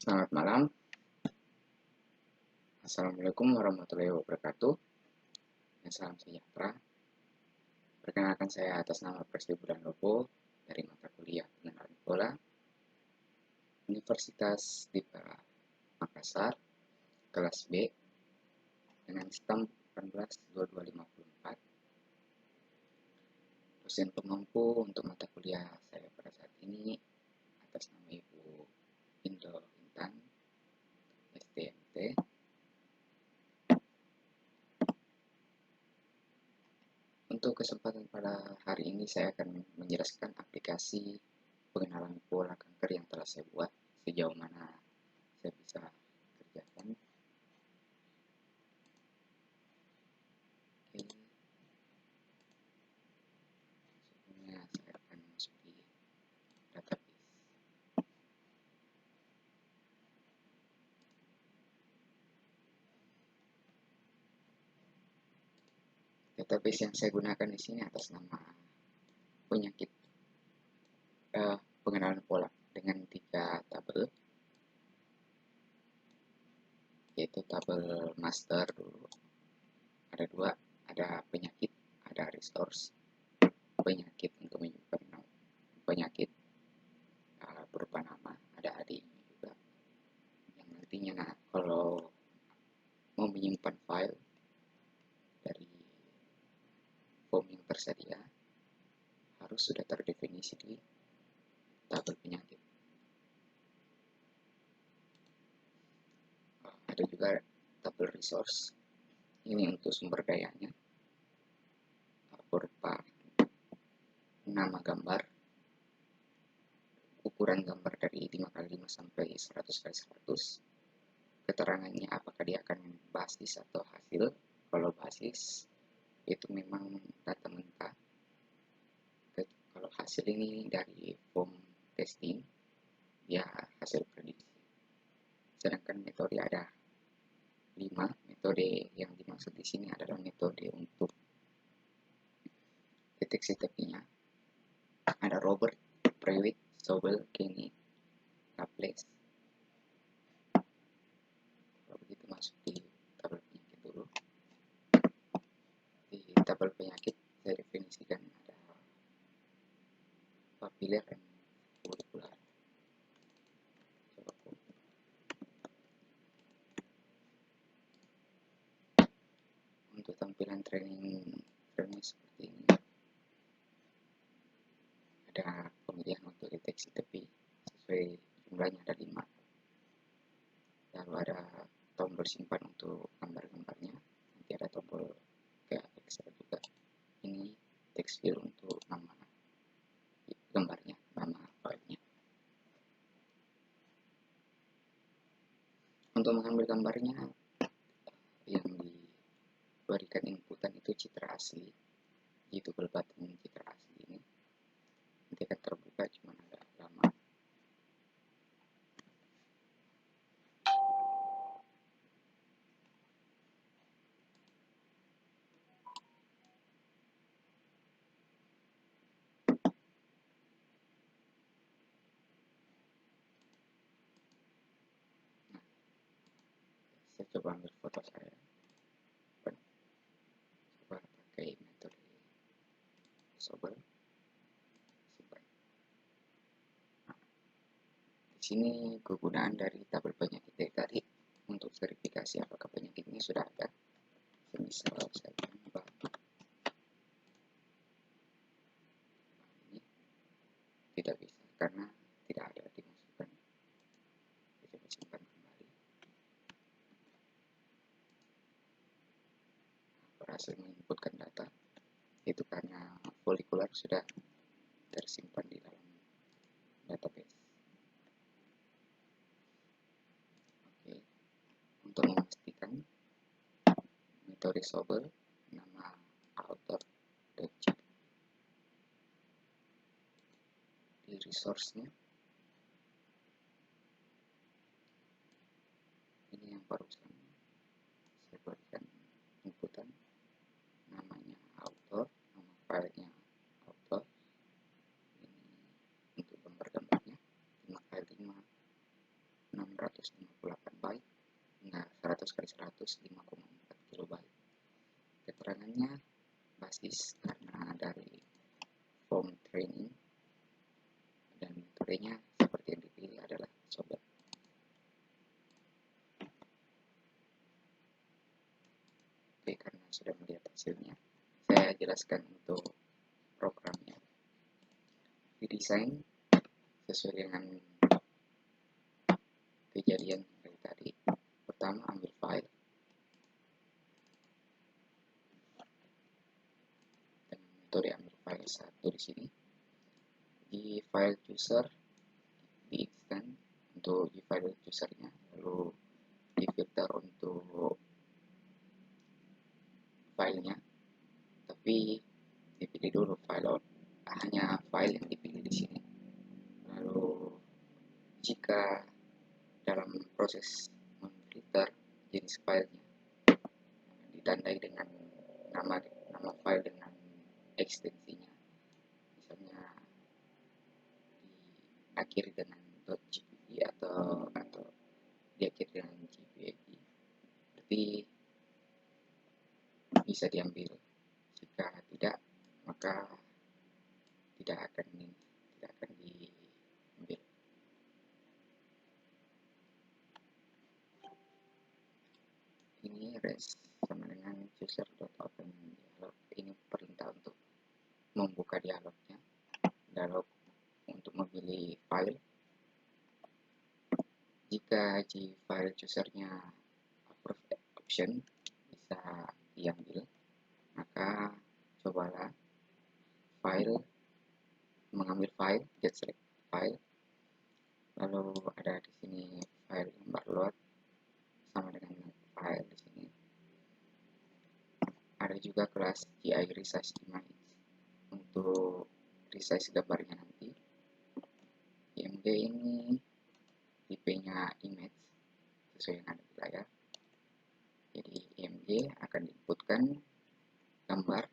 Selamat malam. Assalamualaikum warahmatullahi wabarakatuh. Salam sejahtera. Perkenalkan, saya atas nama Presti Budanlopo dari mata kuliah Pengenalan Pola Universitas Dipa Makassar, kelas B, dengan stam 182254. Dosen pemangku untuk mata kuliah saya pada saat ini atas nama Ibu Indo Intan, STMT. Untuk kesempatan pada hari ini saya akan menjelaskan aplikasi pengenalan pola kanker yang telah saya buat, sejauh mana saya bisa kerjakan. Oke. Sebelumnya saya akan masuk di database. Database yang saya gunakan di sini atas nama penyakit pengenalan pola dengan 3 tabel, yaitu tabel master dulu. Ada 2, ada penyakit, ada resource. Penyakit untuk menyimpan penyakit berupa nama, ada ID juga, yang nantinya kalau mau menyimpan file dari form yang tersedia harus sudah terdefinisi di tabel penyakit. Ada juga tabel resource, ini untuk sumber dayanya berupa nama gambar, ukuran gambar dari 5x5 sampai 100x100, keterangannya apakah dia akan basis atau hasil. Kalau basis itu memang data mentah, kalau hasil ini dari form testing ya hasil prediksi. Sedangkan metode ada 5. Metode yang dimaksud di sini adalah metode untuk deteksi tepinya. Ada Robert, Prewitt, Sobel, Kenny, Laplace. Kalau begitu masuk di tabel penyakit dulu. Di tabel penyakit saya definisikan ada papiler dan folikular. Untuk tampilan training seperti ini, ada pemilihan untuk deteksi tepi sesuai jumlahnya, ada 5. Lalu ada tombol simpan untuk gambar-gambarnya, nanti ada tombol ke Excel juga. Ini text field untuk nama gambarnya, nama filenya. Untuk mengambil gambarnya, yang diberikan inputan itu citra asli, itu button citra asli ini nanti akan terbuka, cuma ada lama. Saya coba ambil foto saya, coba pakai metode Sobel, simpan. Di sini kegunaan dari tabel penyakit tadi untuk verifikasi apakah penyakit ini sudah ada. Misal saya tambah ini tidak bisa karena tidak ada dimasukkan. Saya coba simpan kembali. Berhasil menginputkan data, itu karena folikular sudah tersimpan di dalam database. Oke, untuk memastikan metode Sobel, nama author, object di resource-nya. Ini yang barusan saya berikan inputan, namanya author, nama filenya author. Ini untuk gambar-gambarnya 5x5 600 100x100 5,4 kilobyte. Keterangannya basis karena dari form training, dan metodenya seperti yang dipilih adalah sobat. Oke, karena sudah melihat hasilnya, saya jelaskan untuk programnya. Didesain sesuai dengan kejadian dari tadi. Pertama, ambil file dengan metode ambil file satu di sini. Di file user di extend untuk di file usernya, lalu di filter untuk filenya, tapi dipilih dulu file, hanya file yang dipilih di sini. Lalu jika dalam proses memfilter jenis filenya ditandai dengan nama file dengan ekstensinya, misalnya diakhiri dengan .gpv atau diakhiri dengan gpv, berarti bisa diambil. Jika tidak, maka tidak akan diambil. Ini res sama dengan user.open dialog. Ini perintah untuk membuka dialognya, dialog untuk memilih file. Jika di file usernya approve option bisa diambil, maka cobalah file, mengambil file, get select file, lalu ada di sini file gambar load sama dengan file di sini. Ada juga kelas GI resize image untuk resize gambarnya nanti. IMG ini tipenya image sesuai yang ada di layar. Jadi IMG akan diinputkan gambar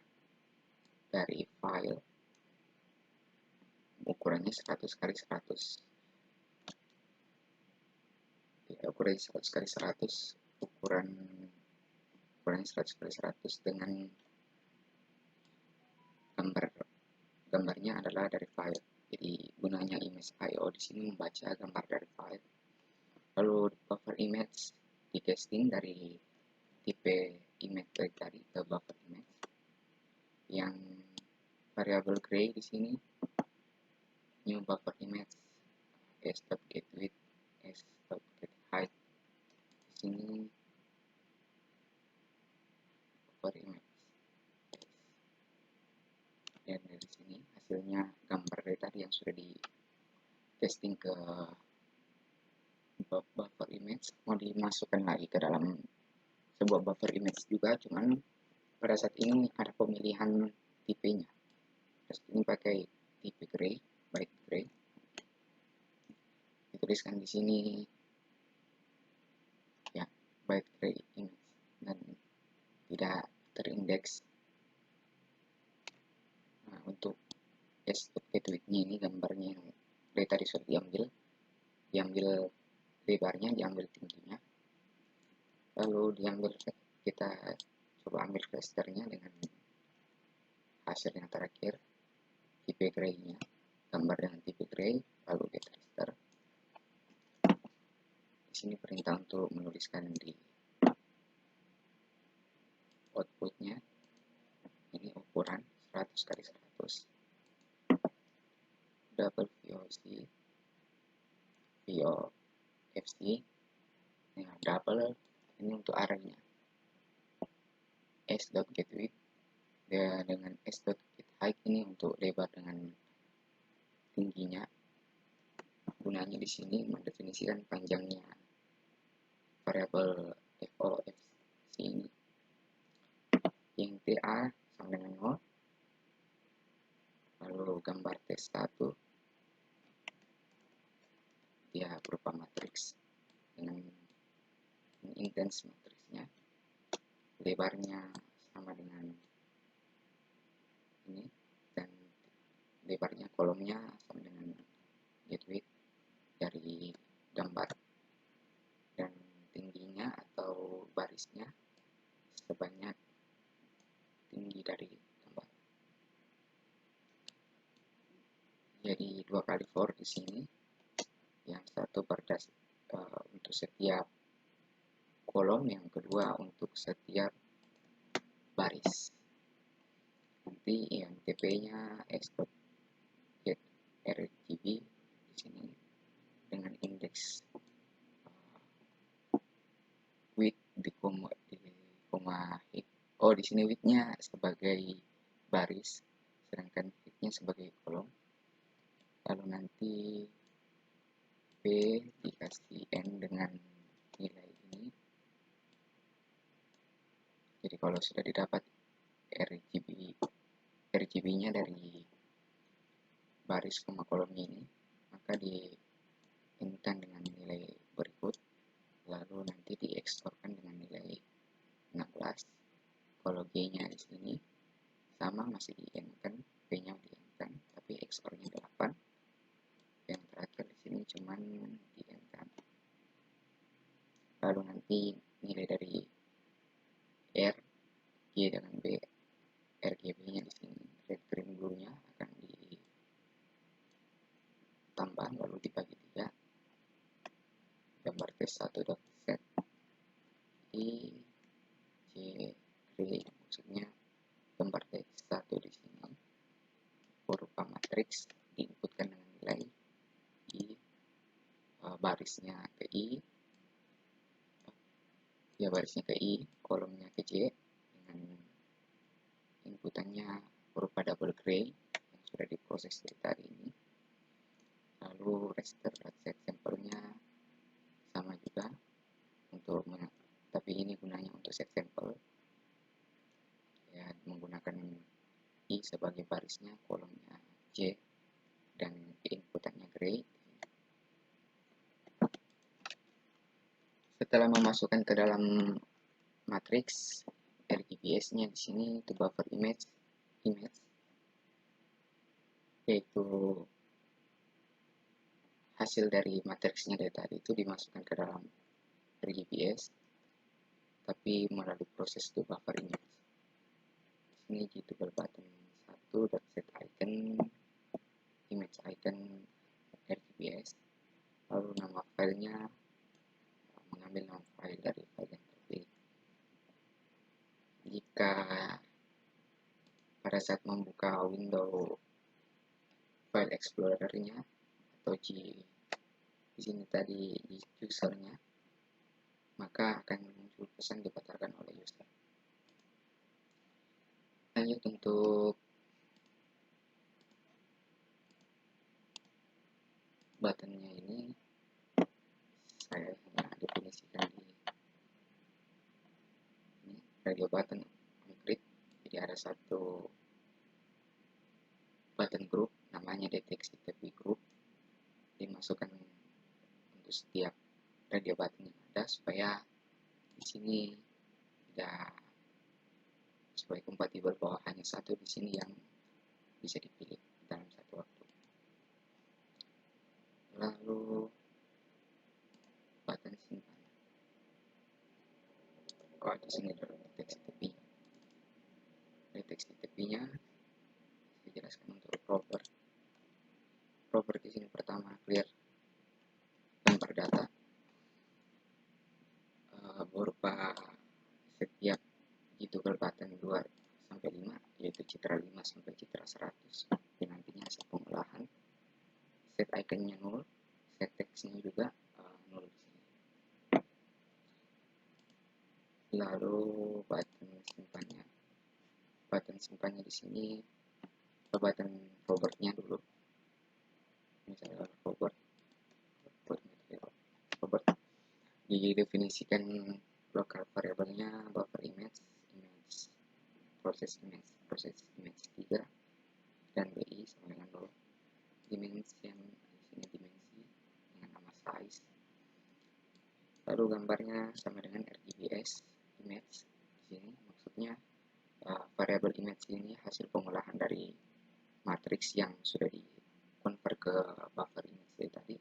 dari file ukurannya 100x100. Ukuran 100x100, ukurannya 100x100 dengan gambarnya adalah dari file. Jadi gunanya image IO di sini membaca gambar dari file. Lalu buffer image di casting dari tipe image tadi ke buffer image. Yang variable gray di sini new buffer image s.getWidth, s.getHeight. Di sini buffer image. Dan dari sini hasilnya gambar dari tadi yang sudah di testing ke buffer image mau dimasukkan lagi ke dalam sebuah buffer image juga, cuman pada saat ini ada pemilihan tipenya. Terus ini pakai tipe gray, byte gray. Dituliskan di sini ya, byte gray image, dan tidak terindeks. Nah, untuk s.getWidth-nya ini gambarnya yang dari tadi sudah diambil lebarnya, diambil tingginya, lalu kita coba ambil rasternya dengan hasil yang terakhir, tipe gray-nya, gambar dengan tipe gray, lalu get raster. Di sini perintah untuk menuliskan di outputnya, ini ukuran 100x100, double VOC, dengan double ini untuk arahnya, s.getWidth dengan s.getHeight ini untuk lebar dengan tingginya. Gunanya di sini mendefinisikan panjangnya variabel FOFC ini, yang TA sama dengan 0. Lalu gambar test 1 dia berupa matriks dengan intens matriksnya, lebarnya sama dengan ini, dan lebarnya kolomnya sama dengan getWidth dari gambar, dan tingginya atau barisnya sebanyak tinggi dari gambar. Jadi 2 kali for di sini, yang satu untuk setiap kolom, yang kedua untuk setiap baris. Nanti IMTP-nya export get RGB di sini dengan indeks width di koma di sini width-nya sebagai baris, sedangkan height-nya sebagai kolom. Lalu nanti P dikasih N dengan nilai ini. Jadi kalau sudah didapat RGB-nya dari baris koma kolomnya ini, maka diinputkan dengan nilai berikut, lalu nanti dieksporkan dengan nilai 16. Kalau G-nya di sini sama, masih di-N-kan, P-nya di-N-kan, tapi ekspornya 8. Yang terakhir di sini cuman di-N-kan. Lalu nanti nilai dari R, G dengan B, RGB-nya di sini, red green blue-nya akan ditambah lalu dibagi 3. Gambar test1.set I J gray, maksudnya gambar teks 1 di sini berupa matriks diinputkan dengan nilai I, barisnya ke I, barisnya ke I, kolomnya ke J, dengan inputannya berupa double gray yang sudah diproses dari tadi ini. Lalu raster.set sampelnya sama juga tapi ini gunanya untuk set sampel, ya, menggunakan I sebagai barisnya, kolomnya J, dan inputannya gray. Setelah memasukkan ke dalam matriks, RGBS-nya di sini itu buffer image, yaitu hasil dari matriksnya dari tadi itu dimasukkan ke dalam RGBS, tapi melalui proses to buffer image. Di sini G2 button 1.set icon, image icon RGBS, lalu nama filenya mengambil nama file dari file yang terpilih. Jika pada saat membuka window file explorer-nya atau di sini tadi di user-nya, maka akan muncul pesan dibatalkan oleh user. Lanjut untuk buttonnya ini, saya hanya definisikan di ini, radio button on grid. Jadi ada satu button group namanya deteksi tepi group, dimasukkan untuk setiap radio button yang ada supaya di sini tidak, supaya kompatibel bahwa hanya satu di sini yang bisa dipilih dalam satu waktu. Lalu button simpan. Di sini adalah deteksi tepi. Deteksi tepinya saya jelaskan untuk proper di sini pertama clear gambar data berupa setiap G2 button 2 sampai 5, yaitu citra 5 sampai citra 100. Dan nantinya hasil pengolahan. Set iconnya 0, set teksnya juga 0 di sini. Lalu button simpannya di sini, button forwardnya dulu. Misalnya forward didefinisikan local variabelnya buffer image proses image 3, dan BI sama dengan 0. Dimension di sini dimensi dengan nama size. Lalu gambarnya sama dengan RGBS image di sini, maksudnya variabel image ini hasil pengolahan dari matriks yang sudah di convert ke buffer image tadi.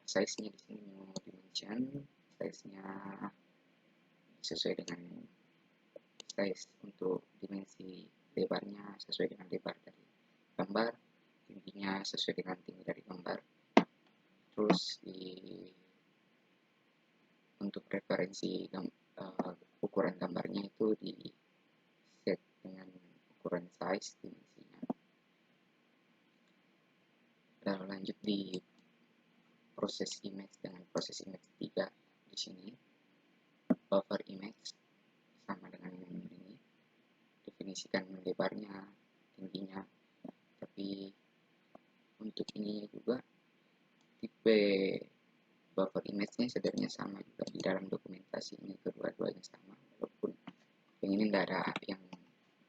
Size-nya di sini mau dimension, size-nya sesuai dengan size, untuk dimensi lebarnya sesuai dengan lebar dari gambar, tingginya sesuai dengan tinggi dari gambar. Terus untuk referensi ukuran gambarnya itu di set dengan ukuran size dimensinya. Lalu lanjut di proses image dengan proses image 3 di sini. Buffer image sama dengan ini, definisikan lebarnya, tingginya. Tapi untuk ini juga tipe buffer image-nya sebenarnya sama juga di dalam dokumentasi ini, kedua-duanya sama, walaupun yang ini tidak ada, yang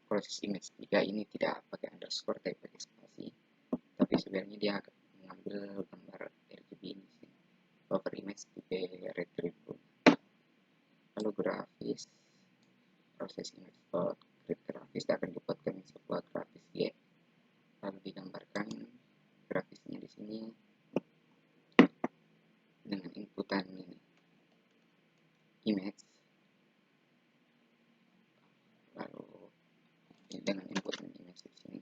proses image 3 ini tidak pakai underscore tapi pakai spasi, tapi sebenarnya dia mengambil gambar RGB ini sih. Buffer image tipe retrievable. Lalu grafis, proses image plot, grafis akan dibuatkan sebuah grafis Y, lalu digambarkan grafisnya di sini dengan inputan ini image, lalu dengan inputan image di sini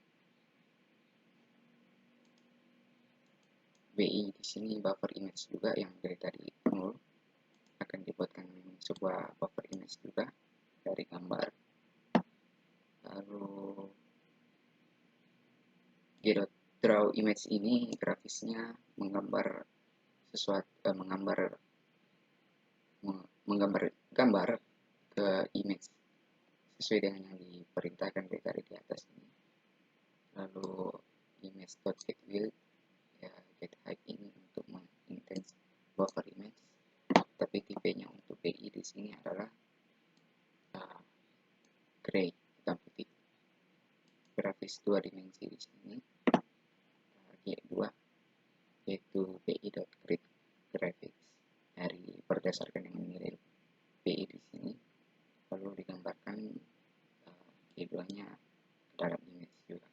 BI di sini buffer image juga yang dari tadi 0, akan dibuatkan sebuah buffer image juga dari gambar. Lalu draw image ini grafisnya menggambar sesuatu, menggambar gambar ke image sesuai dengan yang diperintahkan dari di atas ini. Lalu image.get width, ya get height ini untuk mengintens buffer image, tapi tipenya untuk BI di sini adalah gray, hitam putih. Grafis 2 dimensi di sini G2, yaitu bi.graphics dari berdasarkan yang nilai BI di sini, lalu digambarkan G2-nya ke dalam image juga.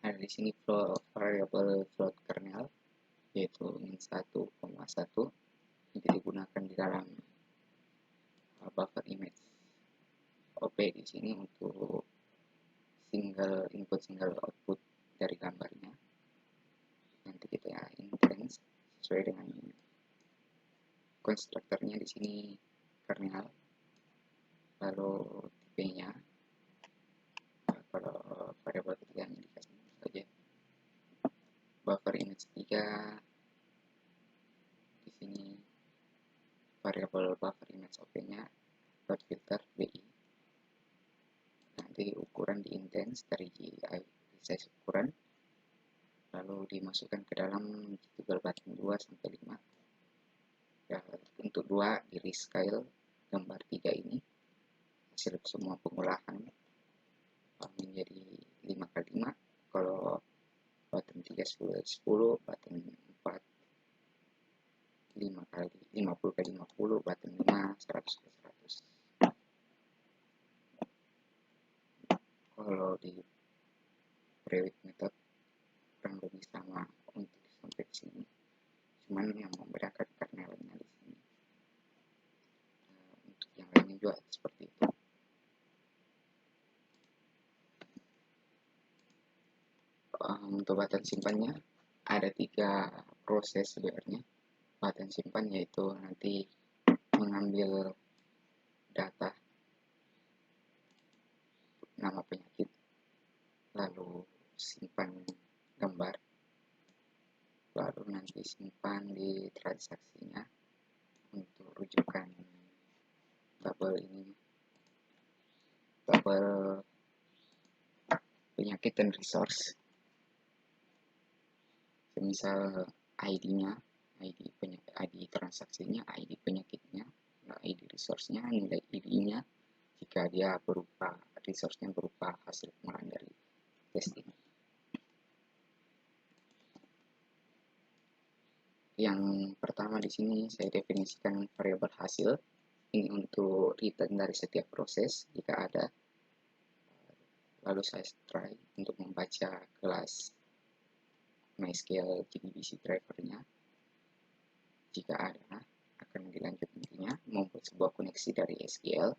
Ada di sini variable float kernel, yaitu min1,1, itu digunakan di dalam buffer image OP di sini untuk single input single output dari gambarnya. Nanti kita intense sesuai dengan konstruktornya di sini kernel, lalu tipenya kalau variable ketiganya dikasih saja buffer image 3 di sini, variable buffer image OP-nya dot filter BI. Nanti ukuran di intense dari GI size ukuran, lalu dimasukkan ke dalam toggle button 2 sampai 5. Ya, untuk 2 di rescale gambar 3 ini hasil semua pengolahan menjadi 5x5. Kalau button 3 10x10, button 4 50x50, button 5 100x100. Kalau di prewit method kurang lebih sama untuk sampai di sini, cuman yang membedakan kernelnya di sini. Untuk yang lainnya juga seperti itu. Untuk button simpannya ada 3 proses sebenarnya. Button simpan yaitu nanti mengambil data nama penyakit, lalu simpan gambar, lalu nanti simpan di transaksinya untuk rujukan tabel ini, tabel penyakit dan resource, semisal ID-nya, ID transaksinya, ID penyakitnya, ID resource-nya, nilai ID-nya jika dia berupa resource-nya berupa hasil pengolahan dari testing. Yang pertama di sini saya definisikan variabel hasil. Ini untuk return dari setiap proses jika ada. Lalu saya try untuk membaca kelas MySQL JDBC driver-nya. Jika ada, akan dilanjut intinya membuat sebuah koneksi dari SQL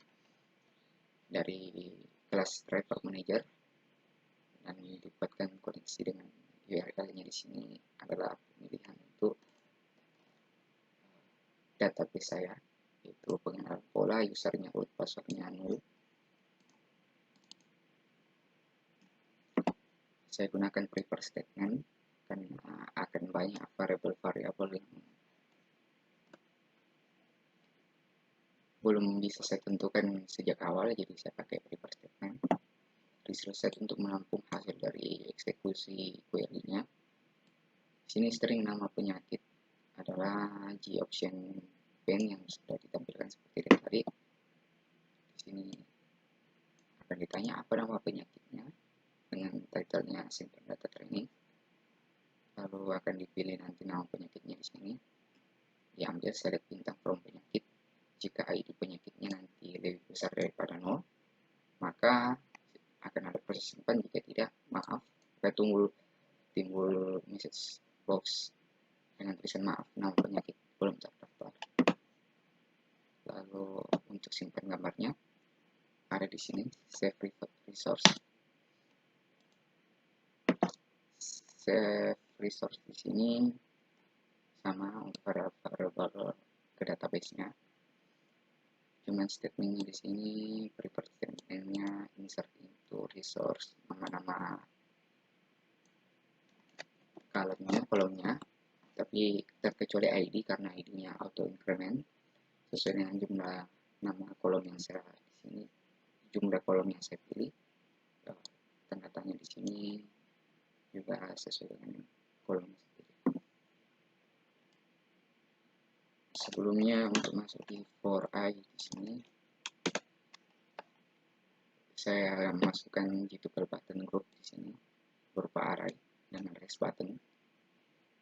dari kelas driver manager dan dibuatkan koneksi dengan URL-nya di sini adalah pemilihan untuk database saya, yaitu pengenalan pola, usernya root, passwordnya null. Saya gunakan prepare statement karena akan banyak variabel-variabel yang belum bisa saya tentukan sejak awal, jadi saya pakai prepare statement. Resource set untuk menampung hasil dari eksekusi query-nya. Di sini string nama penyakit adalah G option pen yang sudah ditampilkan seperti tadi. Di sini akan ditanya apa nama penyakitnya dengan title-nya simple data training. Lalu akan dipilih nanti nama penyakitnya di sini. Diambil select bintang from penyakit. Jika ID penyakitnya nanti lebih besar daripada 0, maka akan ada proses simpan. Jika tidak, maaf, kita timbul message box dengan tulisan maaf, nama penyakit belum terdaftar. Lalu untuk simpan gambarnya ada di sini, save resource. Save resource di sini sama untuk variabel ke database-nya. Cuman statementnya di sini, prepare statementnya insert into resource, nama-nama kolomnya, tapi terkecuali ID karena ID-nya auto increment sesuai dengan jumlah nama kolom yang saya di sini, jumlah kolom yang saya pilih. Tanda tanya di sini juga sesuai dengan kolom sendiri. Sebelumnya untuk masuk di for I di sini, saya masukkan G2 button group di sini berupa array dengan rest button.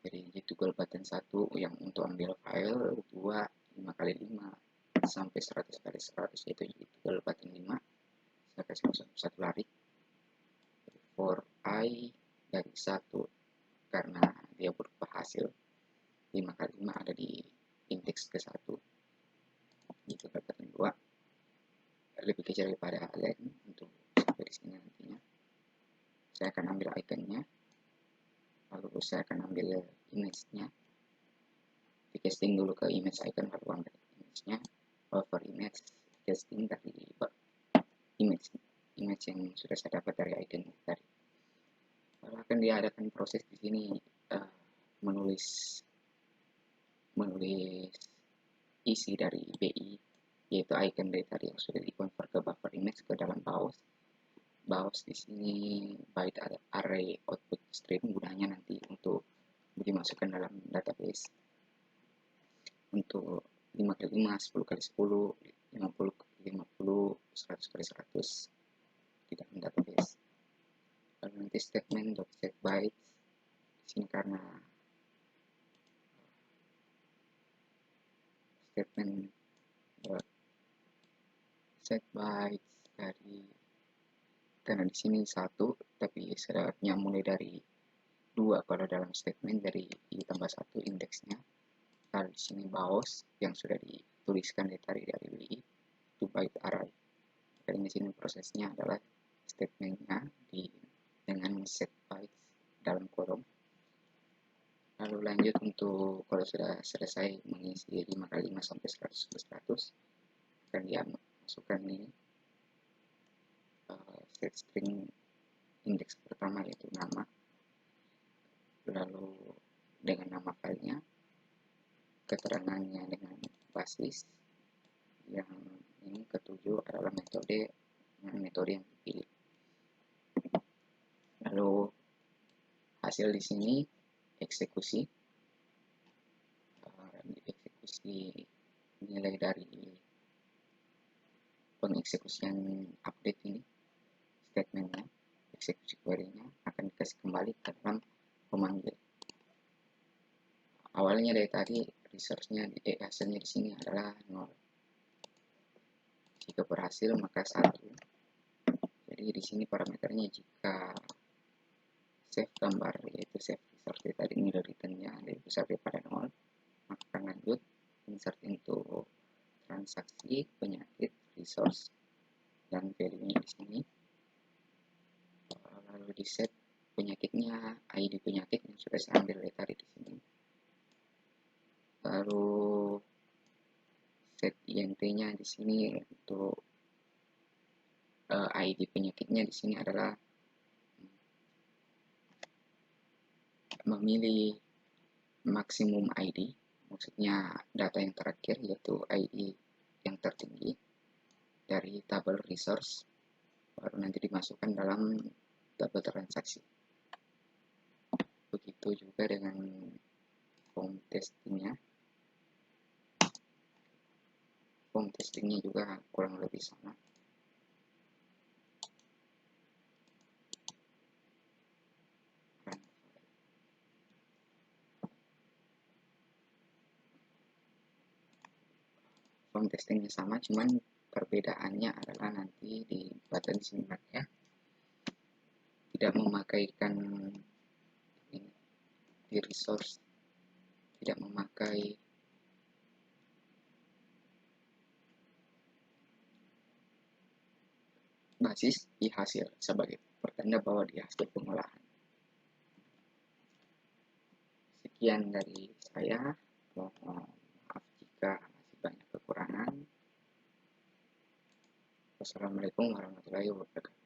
Jadi G2 button 1 yang untuk ambil file, 2 5x5 sampai 100x100, yaitu G2 button 5. Saya kasih masuk satu lari. For I dari 1 karena dia berupa hasil, 5x5 ada di indeks ke 1. G2 button 2 lebih kecil daripada len untuk sampai di sini nantinya. Saya akan ambil iconnya, lalu saya akan ambil image-nya, di casting dulu ke image icon, lalu ambil image-nya, over image, casting dari image yang sudah saya dapat dari icon tadi. Lalu akan diadakan proses di sini menulis isi dari BI, yaitu icon dari tadi yang sudah dikonvert ke buffer image ke dalam BAOS. BAOS di sini byte array output stream, gunanya nanti untuk dimasukkan dalam database untuk 5x5, 10x10, 50x50, 100x100 di dalam database. Lalu nanti statement .set bytes di sini karena statement .set bytes dari, karena di sini 1 tapi sebenarnya mulai dari 2 kalau dalam statement, dari ditambah 1 indeksnya. Lalu di sini BAOS yang sudah dituliskan dari WI itu byte array. Dan di sini prosesnya adalah statementnya dengan set bytes dalam kolom. Lalu lanjut untuk kalau sudah selesai mengisi 5x5 sampai 100x100, akan dia masukkan ini set string indeks pertama yaitu nama, lalu dengan nama filenya, keterangannya dengan basis, yang ini ketujuh adalah metode yang dipilih. Lalu hasil di sini eksekusi nilai dari pengeksekusian update ini, statementnya, eksekusi query-nya akan dikasih kembali ke dalam pemanggil. Awalnya dari tadi resource-nya hasilnya di sini adalah 0. Jika berhasil maka 1. Jadi di sini parameternya jika save gambar, yaitu save resource tadi nilai return-nya lebih besar daripada 0, maka akan lanjut. insert into transaksi, penyakit, resource, dan value-nya di sini. Lalu di set penyakitnya, ID penyakit yang sudah saya ambil dari tadi di sini. Lalu set INT-nya di sini untuk ID penyakitnya di sini adalah memilih maksimum ID, maksudnya data yang terakhir yaitu ID yang tertinggi dari tabel resource, baru nanti dimasukkan dalam tabel transaksi. Begitu juga dengan form testingnya. Form testingnya juga kurang lebih sama. Form testingnya sama, cuman perbedaannya adalah nanti di button simaknya tidak memakaikan ini, di resource tidak memakai basis di hasil sebagai pertanda bahwa di hasil pengolahan. Sekian dari saya. Mohon maaf jika masih banyak kekurangan. Wassalamualaikum warahmatullahi wabarakatuh.